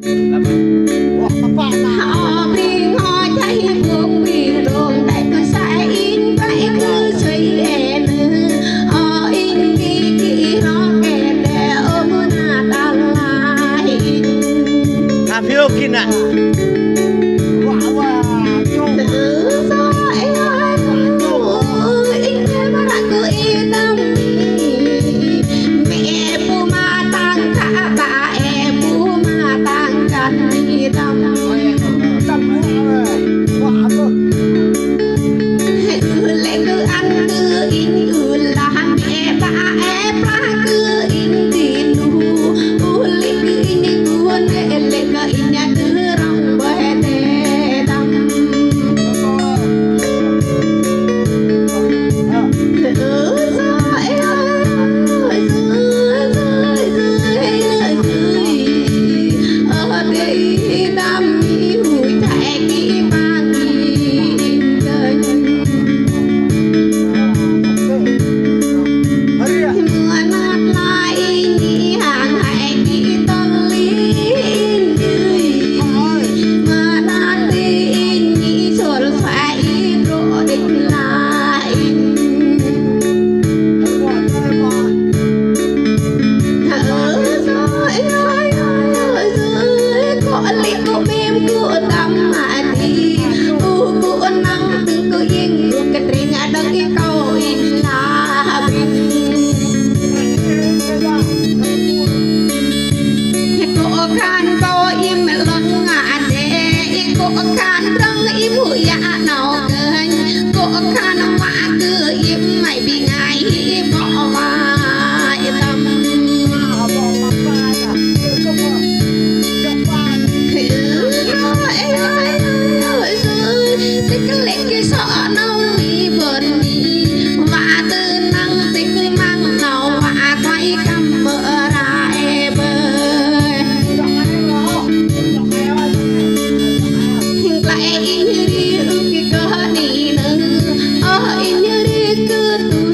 họ bình họ cháy buông bình đường tại cứ sai in vậy cứ suy em họ in đi kỹ nó kẹt để ôm na tăng lại phiêu kinh ạ. Cứ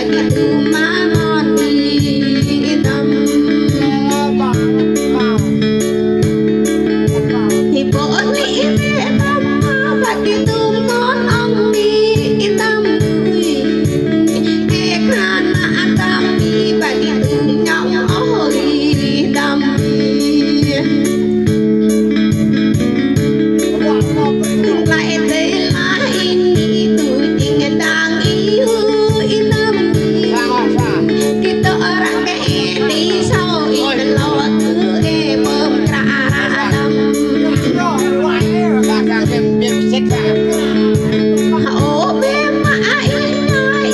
bagi tu manon hitam thì bốn hitam bagi tu ngon ong hitam ekana tam bagi tu nyong hitam lại đây là ini tu tình đang yêu hitam kita orang ke ini sau ini lo cứ bơm ra đâm ô bé mãi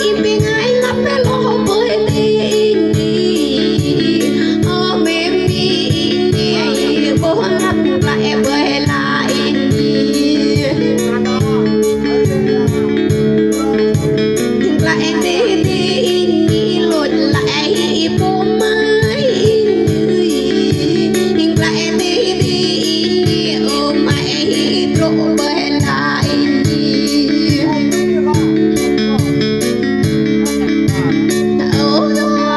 im bên ai lắm bé lo với tình ô bé mi bố lắm lại với lại lại đi đi lột lại bố mai lại đi đi ô mày trộn với lại ô rồi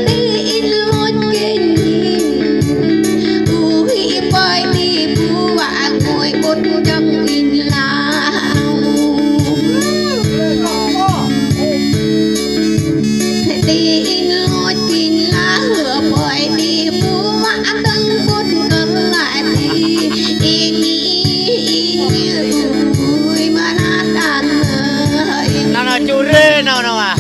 đi lột kinh ui bơi đi bù và ngồi bột trong in là đi lột kinh là hửa bơi đi bù và tăng bột cầm lại đi nghĩ ui mà nát đàn Nào nào chú rê nào nào à.